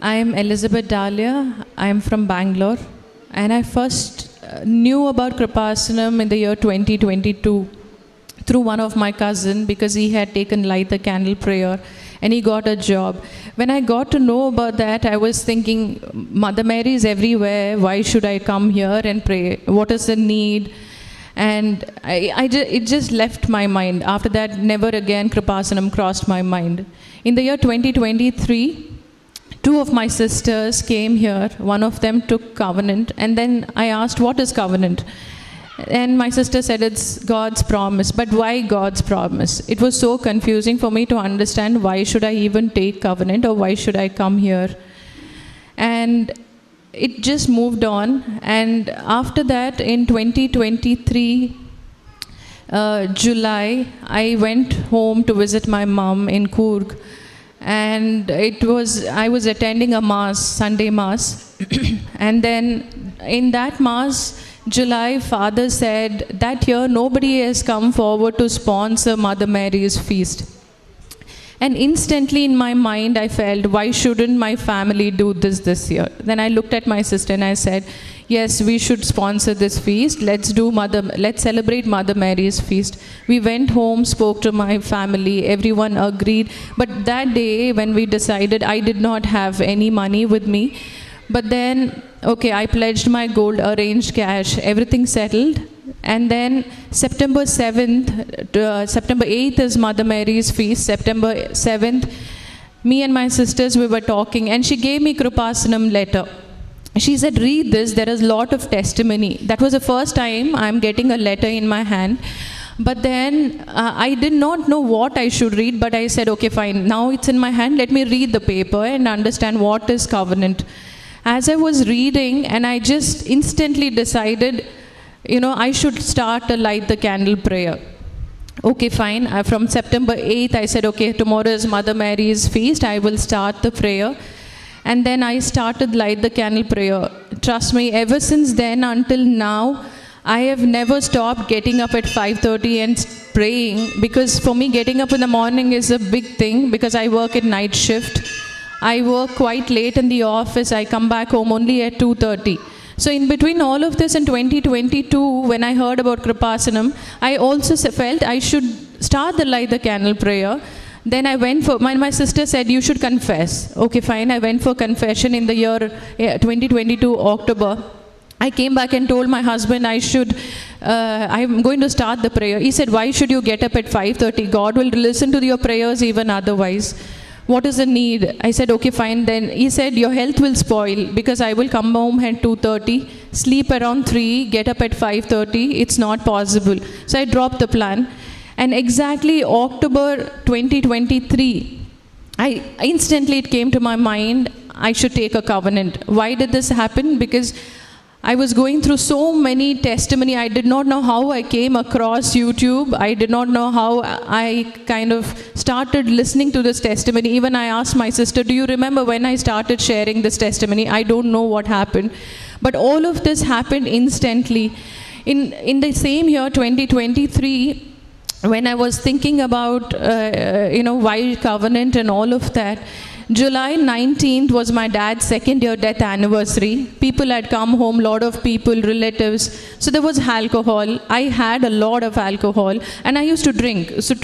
I'm Elizabeth Dahlia. I'm from Bangalore. And I first knew about Kreupasanam in the year 2022 through one of my cousins, because he had taken light the candle prayer and he got a job. When I got to know about that, I was thinking, Mother Mary is everywhere. Why should I come here and pray? What is the need? And it just left my mind. After that, never again Kreupasanam crossed my mind. In the year 2023, two of my sisters came here. One of them took covenant, and then I asked, what is covenant? And my sister said, it's God's promise. But why God's promise? It was so confusing for me to understand, why should I even take covenant, or why should I come here? And it just moved on. And after that, in 2023, July, I went home to visit my mom in Coorg. And I was attending a mass, Sunday mass. And then in that mass, July, Father said that year nobody has come forward to sponsor Mother Mary's feast. And instantly in my mind I felt, why shouldn't my family do this year? Then I looked at my sister and I said, yes, we should sponsor this feast. Let's celebrate Mother Mary's feast. We went home, spoke to my family, everyone agreed. But that day when we decided, I did not have any money with me. But then, okay, I pledged my gold, arranged cash, everything settled. And then September 7th, September 8th is Mother Mary's feast. September 7th, me and my sisters, we were talking, and she gave me Kreupasanam letter. She said, read this, there is a lot of testimony. That was the first time I'm getting a letter in my hand. But then I did not know what I should read, but I said, okay, fine, now it's in my hand, let me read the paper and understand what is covenant. As I was reading, and I just instantly decided, I should start a light the candle prayer. Okay, fine. From September 8th, I said, okay, tomorrow is Mother Mary's feast. I will start the prayer. And then I started light the candle prayer. Trust me, ever since then until now, I have never stopped getting up at 5:30 and praying, because for me, getting up in the morning is a big thing, because I work at night shift. I work quite late in the office. I come back home only at 2:30. So in between all of this, in 2022, when I heard about Kreupasanam, I also felt I should start the light the candle prayer. Then I went for, my sister said, you should confess. Okay, fine. I went for confession in the year 2022, October. I came back and told my husband I'm going to start the prayer. He said, why should you get up at 5:30? God will listen to your prayers even otherwise. What is the need? I said, okay, fine. Then he said, your health will spoil, because I will come home at 2:30, sleep around 3, get up at 5:30. It's not possible. So I dropped the plan. And exactly October 2023, instantly it came to my mind, I should take a covenant. Why did this happen? Because I was going through so many testimony. I did not know how I came across YouTube. I did not know how I kind of started listening to this testimony. Even I asked my sister, do you remember when I started sharing this testimony? I don't know what happened. But all of this happened instantly. In the same year, 2023, when I was thinking about, why covenant and all of that, July 19th was my dad's 2nd year death anniversary. People had come home, lot of people, relatives. So there was alcohol. I had a lot of alcohol, and I used to drink. So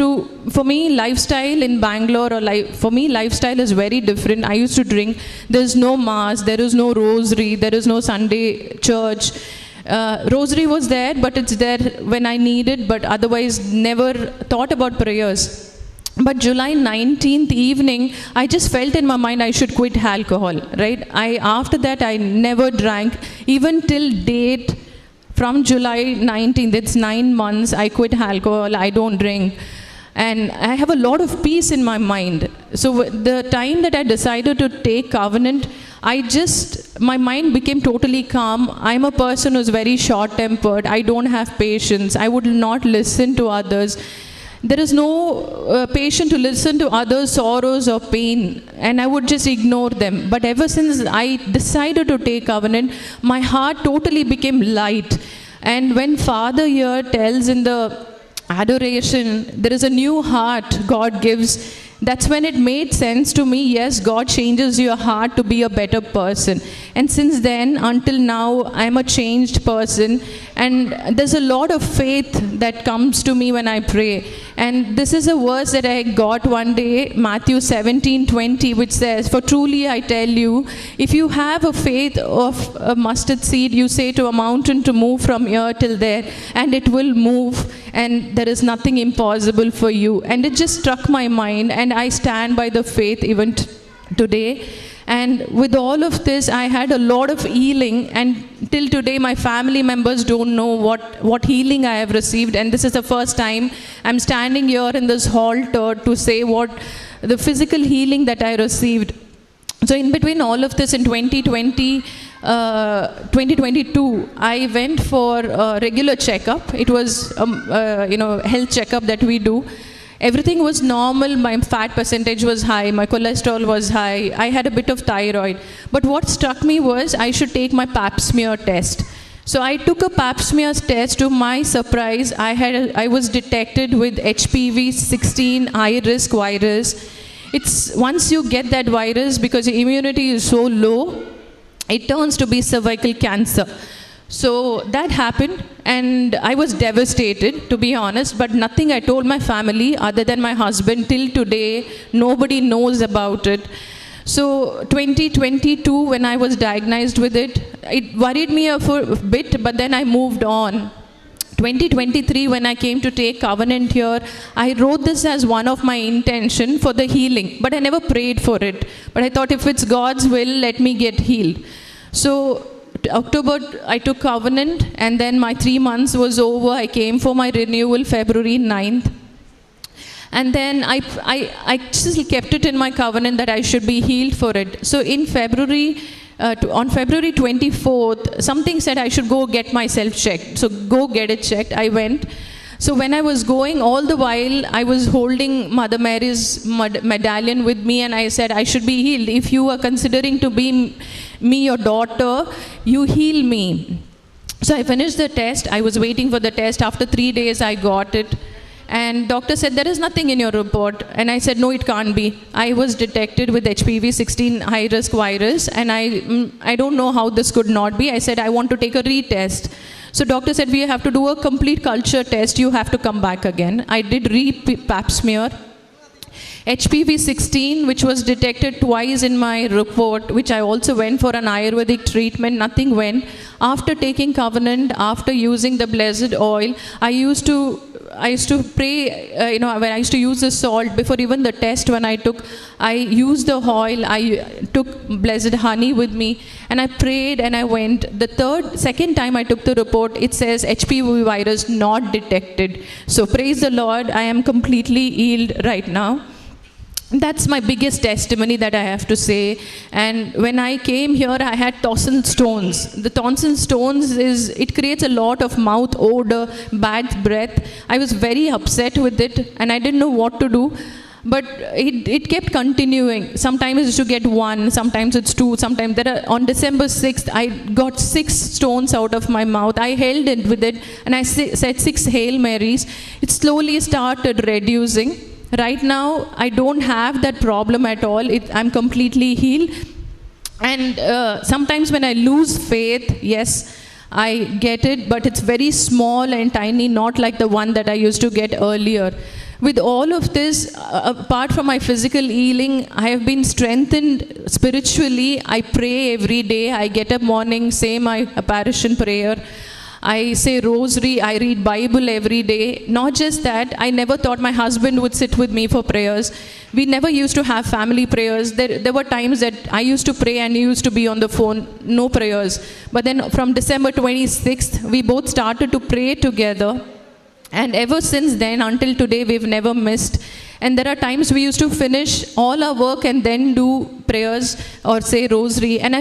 for me, lifestyle in Bangalore, lifestyle is very different. I used to drink. There's no mass, there is no rosary, there is no Sunday church. Rosary was there, but it's there when I need it, but otherwise never thought about prayers. But July 19th evening, I just felt in my mind I should quit alcohol, right? After that, I never drank. Even till date, from July 19th, it's 9 months, I quit alcohol, I don't drink. And I have a lot of peace in my mind. So the time that I decided to take covenant, my mind became totally calm. I'm a person who's very short-tempered. I don't have patience. I would not listen to others. There is no patience to listen to others' sorrows or pain, and I would just ignore them. But ever since I decided to take covenant, my heart totally became light. And when Father here tells in the adoration, there is a new heart God gives that's when it made sense to me, yes, God changes your heart to be a better person. And since then, until now, I'm a changed person. And there's a lot of faith that comes to me when I pray. And this is a verse that I got one day, Matthew 17:20, which says, "For truly I tell you, if you have a faith of a mustard seed, you say to a mountain to move from here till there, and it will move, and there is nothing impossible for you." And it just struck my mind, and I stand by the faith even today. And with all of this, I had a lot of healing, and till today my family members don't know what healing I have received. And this is the first time I'm standing here in this altar to say what the physical healing that I received. So in between all of this, in 2022, I went for a regular checkup. It was health checkup that we do. Everything was normal. My fat percentage was high. My cholesterol was high. I had a bit of thyroid. But what struck me was I should take my pap smear test. So I took a pap smear test. To my surprise, I was detected with HPV-16 high-risk virus. It's once you get that virus, because your immunity is so low, it turns to be cervical cancer. So that happened, and I was devastated, to be honest, but nothing I told my family other than my husband. Till today, nobody knows about it. So 2022, when I was diagnosed with it, it worried me for a bit, but then I moved on. 2023, when I came to take covenant here, I wrote this as one of my intention for the healing, but I never prayed for it. But I thought, if it's God's will, let me get healed. So October, I took covenant, and then my 3 months was over. I came for my renewal February 9th. And then I just kept it in my covenant that I should be healed for it. So in February, on February 24th, something said I should go get myself checked. So go get it checked. I went. So when I was going, all the while, I was holding Mother Mary's medallion with me, and I said, I should be healed. If you are considering to be me your daughter, you heal me. So I finished the test. I was waiting for the test. After 3 days, I got it. And doctor said, there is nothing in your report. And I said, no, it can't be. I was detected with HPV-16 high-risk virus, and I don't know how this could not be. I said, I want to take a retest. So doctor said, we have to do a complete culture test. You have to come back again. I did pap smear. HPV-16, which was detected twice in my report, which I also went for an Ayurvedic treatment, nothing went. After taking covenant, after using the blessed oil, I used to pray, when I used to use the salt, before even the test when I took, I used the oil, I took blessed honey with me, and I prayed and I went. The second time I took the report, it says HPV virus not detected. So praise the Lord, I am completely healed right now. That's my biggest testimony that I have to say. And when I came here, I had tonsil stones. The tonsil stones it creates a lot of mouth odor, bad breath. I was very upset with it, and I didn't know what to do. But it kept continuing. Sometimes it's to get 1, sometimes it's 2, sometimes on December 6th, I got 6 stones out of my mouth. I held it with it, and I said 6 Hail Marys. It slowly started reducing. Right now, I don't have that problem at all. I'm completely healed. And sometimes when I lose faith, yes, I get it, but it's very small and tiny, not like the one that I used to get earlier. With all of this, apart from my physical healing, I have been strengthened spiritually. I pray every day. I get up morning, say my apparition prayer. I say rosary, I read Bible every day. Not just that, I never thought my husband would sit with me for prayers. We never used to have family prayers. There were times that I used to pray and he used to be on the phone, no prayers. But then from December 26th, we both started to pray together. And ever since then, until today, we've never missed. And there are times we used to finish all our work and then do prayers or say rosary. And I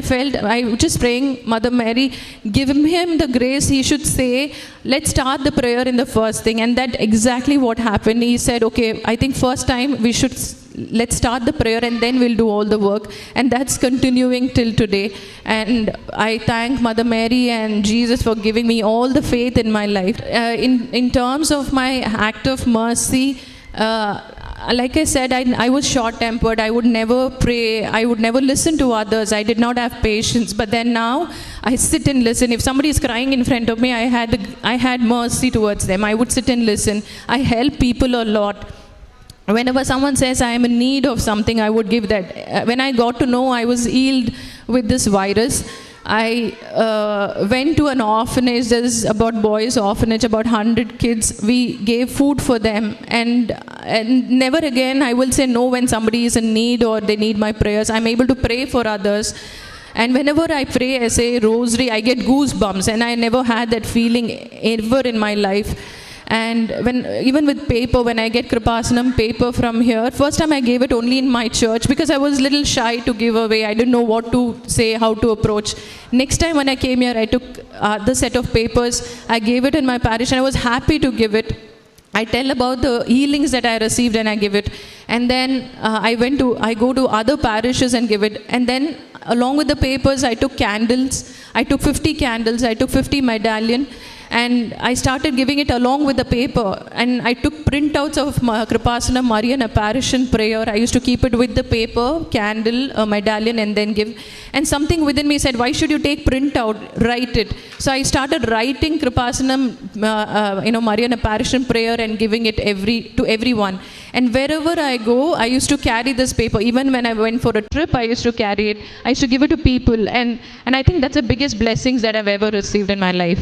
was just praying, Mother Mary, give him the grace. He should say, let's start the prayer in the first thing. And that exactly what happened. He said, okay, I think first time let's start the prayer and then we'll do all the work. And that's continuing till today. And I thank Mother Mary and Jesus for giving me all the faith in my life. In terms of my act of mercy, like I said, I was short-tempered. I would never pray. I would never listen to others. I did not have patience. But then now, I sit and listen. If somebody is crying in front of me, I had mercy towards them. I would sit and listen. I help people a lot. Whenever someone says I am in need of something, I would give that. When I got to know I was ill with this virus, I went to an orphanage. There's about boys' orphanage, about 100 kids. We gave food for them, and never again I will say no when somebody is in need or they need my prayers. I'm able to pray for others. And whenever I pray, I say rosary, I get goosebumps, and I never had that feeling ever in my life. And even with paper, when I get Kreupasanam paper from here, first time I gave it only in my church because I was a little shy to give away. I didn't know what to say, how to approach. Next time when I came here, I took the set of papers. I gave it in my parish, and I was happy to give it. I tell about the healings that I received, and I give it. And then I go to other parishes and give it. And then along with the papers, I took candles. I took 50 candles. I took 50 medallion. And I started giving it along with the paper. And I took printouts of Kreupasanam Marian apparition prayer. I used to keep it with the paper, candle, a medallion, and then give. And something within me said, why should you take printout? Write it. So I started writing Kreupasanam, Marian apparition prayer and giving it to everyone. And wherever I go, I used to carry this paper. Even when I went for a trip, I used to carry it. I used to give it to people. And I think that's the biggest blessings that I've ever received in my life.